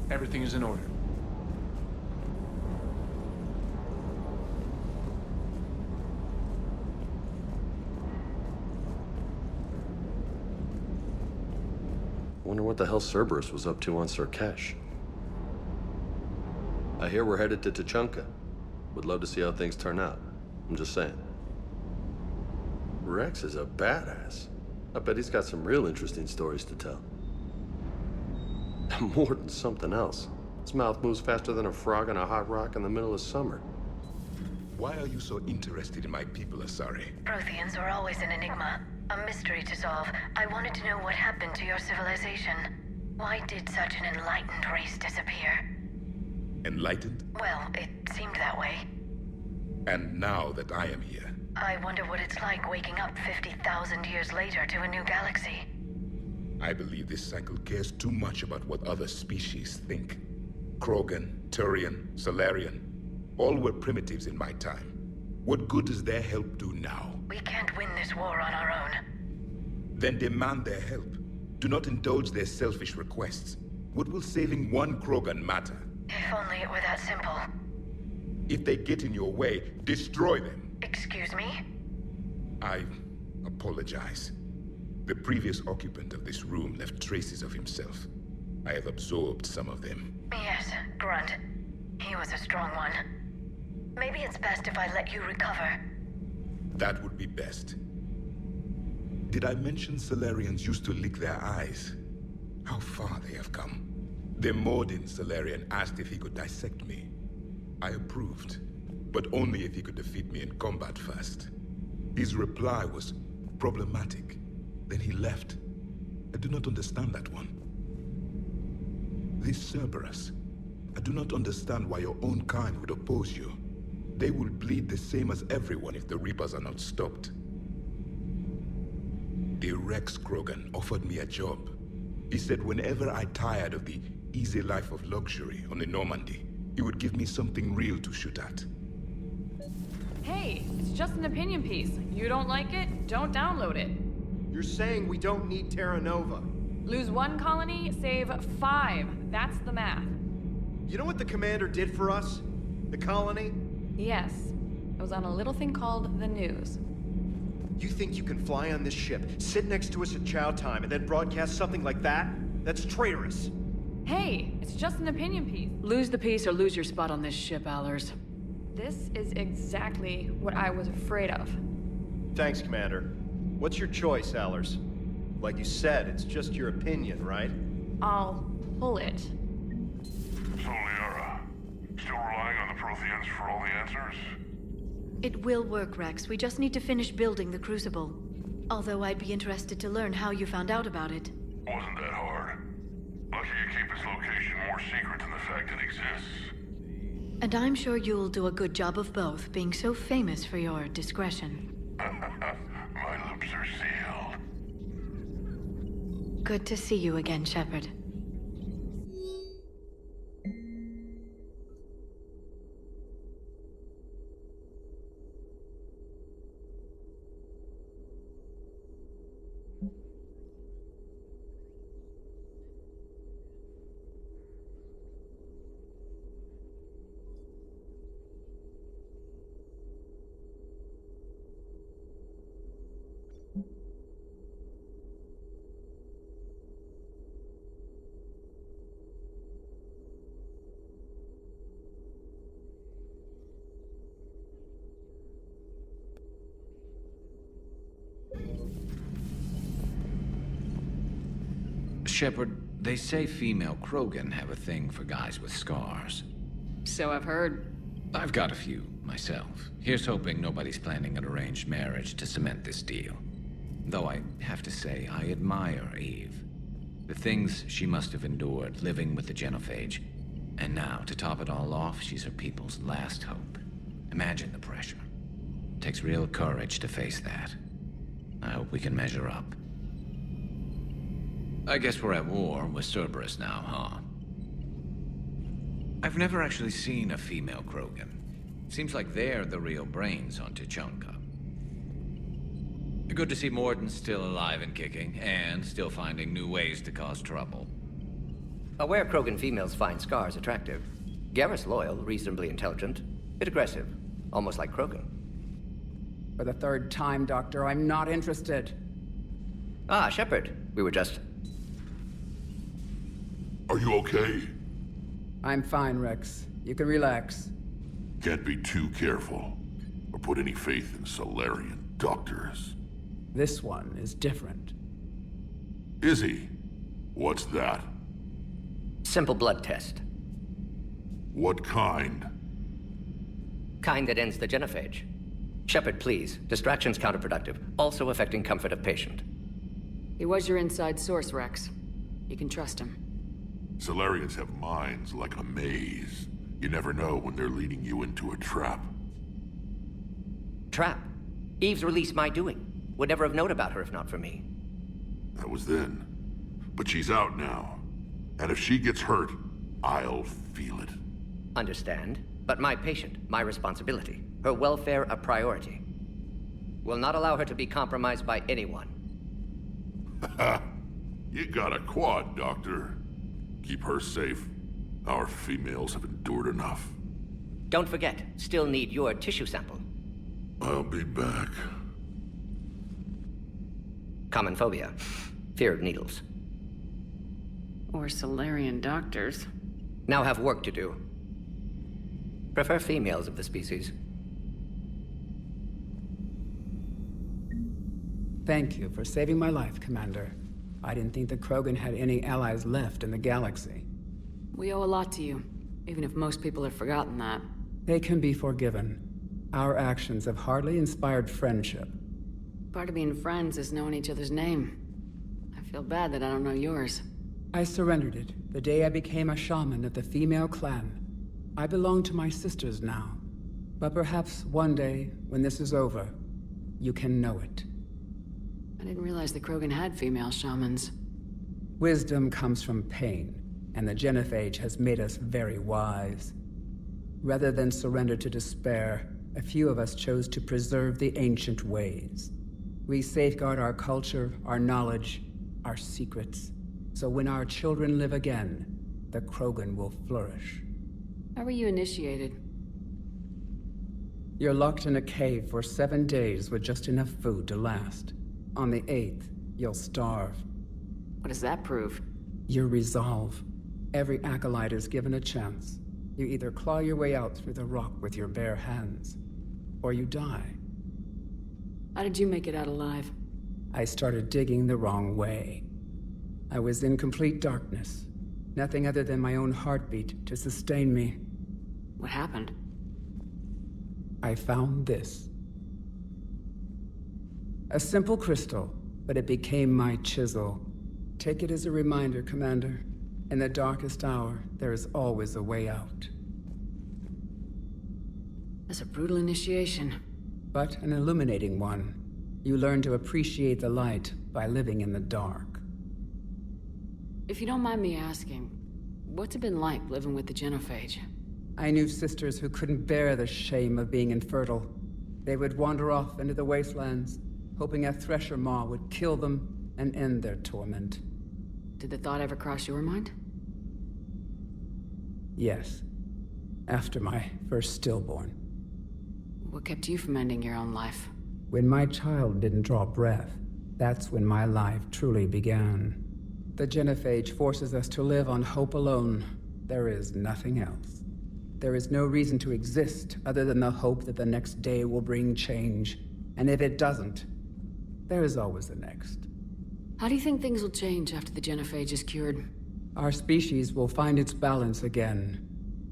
Everything is in order. Wonder what the hell Cerberus was up to on Surkesh. I hear we're headed to Tuchanka. Would love to see how things turn out. I'm just saying. Rex is a badass. I bet he's got some real interesting stories to tell. More than something else. His mouth moves faster than a frog on a hot rock in the middle of summer. Why are you so interested in my people, Asari? Protheans are always an enigma, a mystery to solve. I wanted to know what happened to your civilization. Why did such an enlightened race disappear? Enlightened? Well, it seemed that way. And now that I am here... I wonder what it's like waking up 50,000 years later to a new galaxy. I believe this cycle cares too much about what other species think. Krogan, Turian, Solarian, all were primitives in my time. What good does their help do now? We can't win this war on our own. Then demand their help. Do not indulge their selfish requests. What will saving one Krogan matter? If only it were that simple. If they get in your way, destroy them. Excuse me? I apologize. The previous occupant of this room left traces of himself. I have absorbed some of them. Yes, Grunt. He was a strong one. Maybe it's best if I let you recover. That would be best. Did I mention Solarians used to lick their eyes? How far they have come. The Mordin Solarian asked if he could dissect me. I approved, but only if he could defeat me in combat first. His reply was problematic. Then he left. I do not understand that one. This Cerberus, I do not understand why your own kind would oppose you. They will bleed the same as everyone if the Reapers are not stopped. The Rex Krogan offered me a job. He said whenever I tired of the easy life of luxury on the Normandy, he would give me something real to shoot at. Hey, it's just an opinion piece. You don't like it? Don't download it. You're saying we don't need Terra Nova. Lose one colony, save 5. That's the math. You know what the commander did for us? The colony? Yes. It was on a little thing called the news. You think you can fly on this ship, sit next to us at chow time, and then broadcast something like that? That's traitorous. Hey, it's just an opinion piece. Lose the piece or lose your spot on this ship, Allers. This is exactly what I was afraid of. Thanks, Commander. What's your choice, Allers? Like you said, it's just your opinion, right? I'll pull it. So, Liara, still relying on the Protheans for all the answers? It will work, Rex. We just need to finish building the Crucible. Although I'd be interested to learn how you found out about it. Wasn't that hard. Lucky you keep its location more secret than the fact it exists. And I'm sure you'll do a good job of both, being so famous for your discretion. My lips are sealed. Good to see you again, Shepard. Shepard, they say female Krogan have a thing for guys with scars. So I've heard. I've got a few, myself. Here's hoping nobody's planning an arranged marriage to cement this deal. Though I have to say, I admire Eve. The things she must have endured living with the Genophage. And now, to top it all off, she's her people's last hope. Imagine the pressure. Takes real courage to face that. I hope we can measure up. I guess we're at war with Cerberus now, huh? I've never actually seen a female Krogan. Seems like they're the real brains on Tuchanka. Good to see Mordin's still alive and kicking, and still finding new ways to cause trouble. Aware Krogan females find scars attractive. Garrus loyal, reasonably intelligent, bit aggressive, almost like Krogan. For the third time, Doctor, I'm not interested. Ah, Shepard. We were just... Are you okay? I'm fine, Rex. You can relax. Can't be too careful, or put any faith in Solarian doctors. This one is different. Is he? What's that? Simple blood test. What kind? Kind that ends the genophage. Shepard, please. Distraction's counterproductive, also affecting comfort of patient. He was your inside source, Rex. You can trust him. Solarians have minds like a maze. You never know when they're leading you into a trap. Trap? Eve's release my doing. Would never have known about her if not for me. That was then. But she's out now. And if she gets hurt, I'll feel it. Understand. But my patient, my responsibility. Her welfare a priority. Will not allow her to be compromised by anyone. You got a quad, Doctor. Keep her safe. Our females have endured enough. Don't forget, still need your tissue sample. I'll be back. Common phobia. Fear of needles. Or Solarian doctors. Now have work to do. Prefer females of the species. Thank you for saving my life, Commander. I didn't think the Krogan had any allies left in the galaxy. We owe a lot to you, even if most people have forgotten that. They can be forgiven. Our actions have hardly inspired friendship. Part of being friends is knowing each other's name. I feel bad that I don't know yours. I surrendered it the day I became a shaman of the female clan. I belong to my sisters now. But perhaps one day, when this is over, you can know it. I didn't realize the Krogan had female shamans. Wisdom comes from pain, and the genophage has made us very wise. Rather than surrender to despair, a few of us chose to preserve the ancient ways. We safeguard our culture, our knowledge, our secrets, so when our children live again, the Krogan will flourish. How were you initiated? You're locked in a cave for 7 days with just enough food to last. On the 8th, you'll starve. What does that prove? Your resolve. Every acolyte is given a chance. You either claw your way out through the rock with your bare hands, or you die. How did you make it out alive? I started digging the wrong way. I was in complete darkness. Nothing other than my own heartbeat to sustain me. What happened? I found this. A simple crystal, but it became my chisel. Take it as a reminder, Commander. In the darkest hour, there is always a way out. That's a brutal initiation. But an illuminating one. You learn to appreciate the light by living in the dark. If you don't mind me asking, what's it been like living with the genophage? I knew sisters who couldn't bear the shame of being infertile. They would wander off into the wastelands, hoping a thresher maw would kill them and end their torment. Did the thought ever cross your mind? Yes. After my first stillborn. What kept you from ending your own life? When my child didn't draw breath, that's when my life truly began. The genophage forces us to live on hope alone. There is nothing else. There is no reason to exist other than the hope that the next day will bring change. And if it doesn't, there is always the next. How do you think things will change after the genophage is cured? Our species will find its balance again.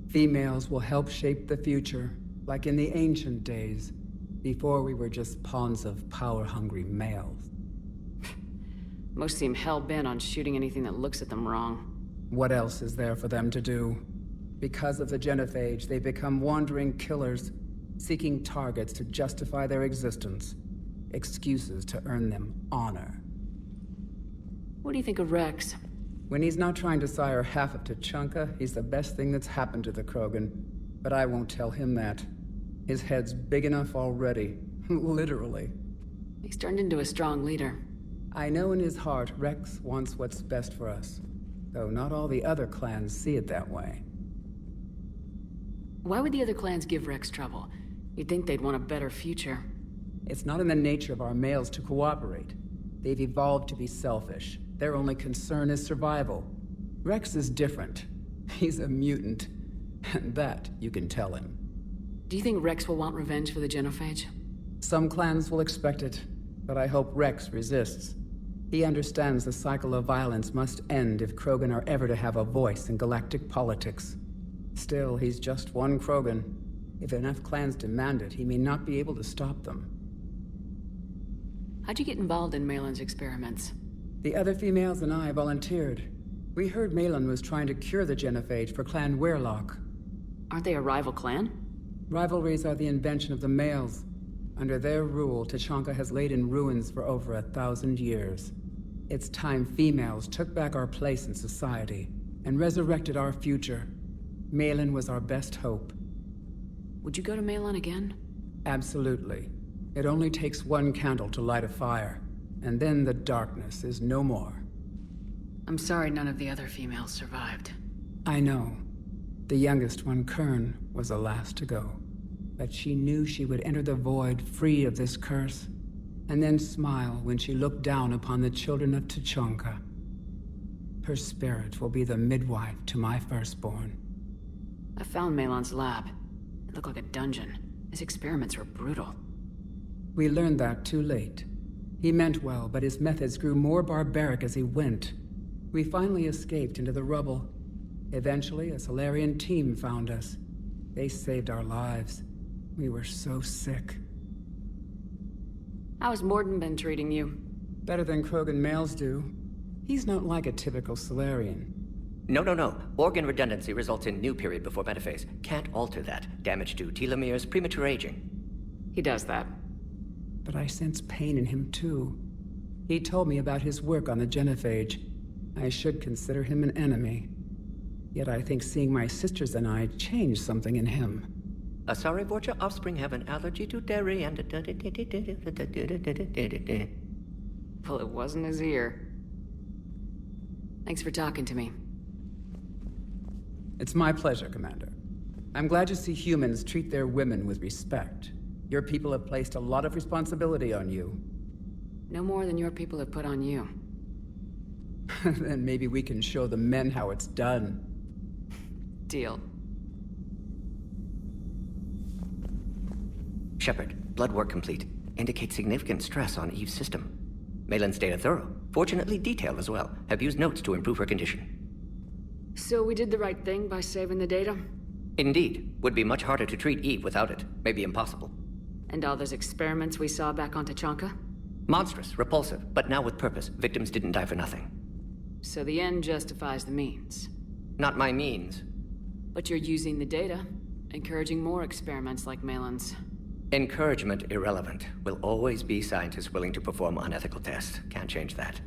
Females will help shape the future, like in the ancient days, before we were just pawns of power-hungry males. Most seem hell-bent on shooting anything that looks at them wrong. What else is there for them to do? Because of the genophage, they become wandering killers, seeking targets to justify their existence. Excuses to earn them honor. What do you think of Rex? When he's not trying to sire half of Tuchanka, he's the best thing that's happened to the Krogan. But I won't tell him that. His head's big enough already. Literally. He's turned into a strong leader. I know in his heart Rex wants what's best for us. Though not all the other clans see it that way. Why would the other clans give Rex trouble? You'd think they'd want a better future. It's not in the nature of our males to cooperate. They've evolved to be selfish. Their only concern is survival. Rex is different. He's a mutant. And that you can tell him. Do you think Rex will want revenge for the genophage? Some clans will expect it, but I hope Rex resists. He understands the cycle of violence must end if Krogan are ever to have a voice in galactic politics. Still, he's just one Krogan. If enough clans demand it, he may not be able to stop them. How'd you get involved in Malin's experiments? The other females and I volunteered. We heard Malin was trying to cure the genophage for Clan Weirlock. Aren't they a rival clan? Rivalries are the invention of the males. Under their rule, Tachanka has laid in ruins for over 1,000 years. It's time females took back our place in society and resurrected our future. Malin was our best hope. Would you go to Malin again? Absolutely. It only takes one candle to light a fire, and then the darkness is no more. I'm sorry none of the other females survived. I know. The youngest one, Kern, was the last to go. But she knew she would enter the void free of this curse, and then smile when she looked down upon the children of Tachanka. Her spirit will be the midwife to my firstborn. I found Malin's lab. It looked like a dungeon. His experiments were brutal. We learned that too late. He meant well, but his methods grew more barbaric as he went. We finally escaped into the rubble. Eventually, a Solarian team found us. They saved our lives. We were so sick. How's Morden been treating you? Better than Krogan males do. He's not like a typical Solarian. No. Organ redundancy results in new period before metaphase. Can't alter that. Damage to telomeres, premature aging. He does that. But I sense pain in him too. He told me about his work on the genophage. I should consider him an enemy. Yet I think seeing my sisters and I changed something in him. Asari Vorcha offspring have an allergy to dairy and... Well, it wasn't his ear. Thanks for talking to me. It's my pleasure, Commander. I'm glad to see humans treat their women with respect. Your people have placed a lot of responsibility on you. No more than your people have put on you. Then maybe we can show the men how it's done. Deal. Shepard, blood work complete. Indicates significant stress on Eve's system. Malin's data thorough. Fortunately detailed as well. Have used notes to improve her condition. So we did the right thing by saving the data? Indeed. Would be much harder to treat Eve without it. Maybe impossible. And all those experiments we saw back on Tachanka? Monstrous, repulsive, but now with purpose. Victims didn't die for nothing. So the end justifies the means. Not my means. But you're using the data, encouraging more experiments like Malin's. Encouragement irrelevant. Will always be scientists willing to perform unethical tests. Can't change that.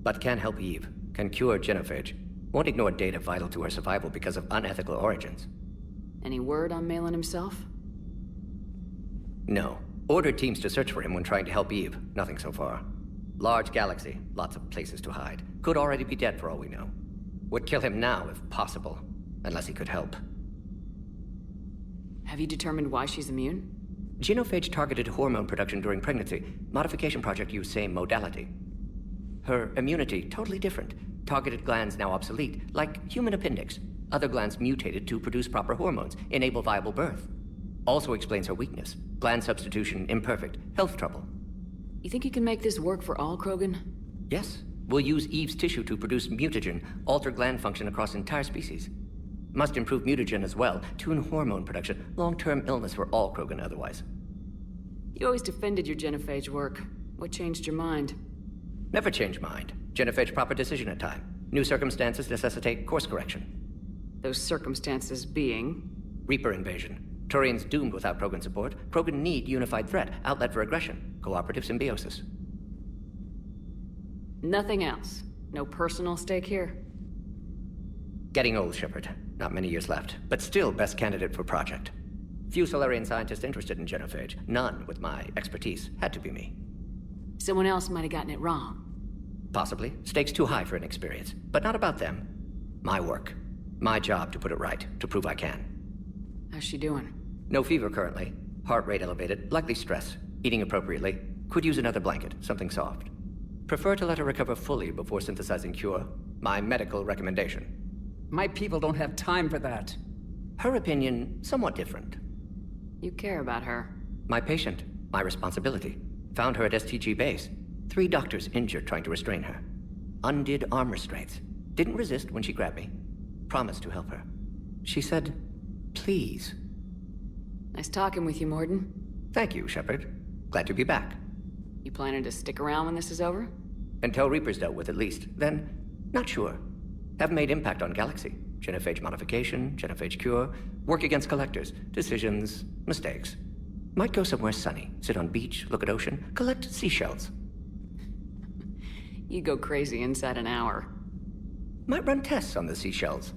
But can help Eve. Can cure genophage. Won't ignore data vital to her survival because of unethical origins. Any word on Malin himself? No. Ordered teams to search for him when trying to help Eve. Nothing so far. Large galaxy. Lots of places to hide. Could already be dead for all we know. Would kill him now if possible. Unless he could help. Have you determined why she's immune? Genophage targeted hormone production during pregnancy. Modification project used same modality. Her immunity, totally different. Targeted glands now obsolete, like human appendix. Other glands mutated to produce proper hormones, enable viable birth. Also explains her weakness. Gland substitution imperfect. Health trouble. You think you can make this work for all Krogan? Yes. We'll use Eve's tissue to produce mutagen, alter gland function across entire species. Must improve mutagen as well, tune hormone production, long-term illness for all Krogan otherwise. You always defended your genophage work. What changed your mind? Never change mind. Genophage proper decision at time. New circumstances necessitate course correction. Those circumstances being? Reaper invasion. Turians doomed without Krogan support. Krogan need unified threat, outlet for aggression. Cooperative symbiosis. Nothing else? No personal stake here? Getting old, Shepard. Not many years left, but still best candidate for project. Few Solarian scientists interested in genophage. None with my expertise. Had to be me. Someone else might have gotten it wrong. Possibly. Stakes too high for inexperience. But not about them. My work. My job to put it right, to prove I can. How's she doing? No fever currently. Heart rate elevated, likely stress. Eating appropriately. Could use another blanket, something soft. Prefer to let her recover fully before synthesizing cure. My medical recommendation. My people don't have time for that. Her opinion, somewhat different. You care about her. My patient, my responsibility. Found her at STG base. 3 doctors injured trying to restrain her. Undid arm restraints. Didn't resist when she grabbed me. Promised to help her. She said, please. Nice talking with you, Morden. Thank you, Shepard. Glad to be back. You planning to stick around when this is over? Until Reaper's dealt with, at least. Then, not sure. Haven't made impact on Galaxy. Genophage modification, genophage cure, work against collectors, decisions, mistakes. Might go somewhere sunny, sit on beach, look at ocean, collect seashells. You go crazy inside an hour. Might run tests on the seashells.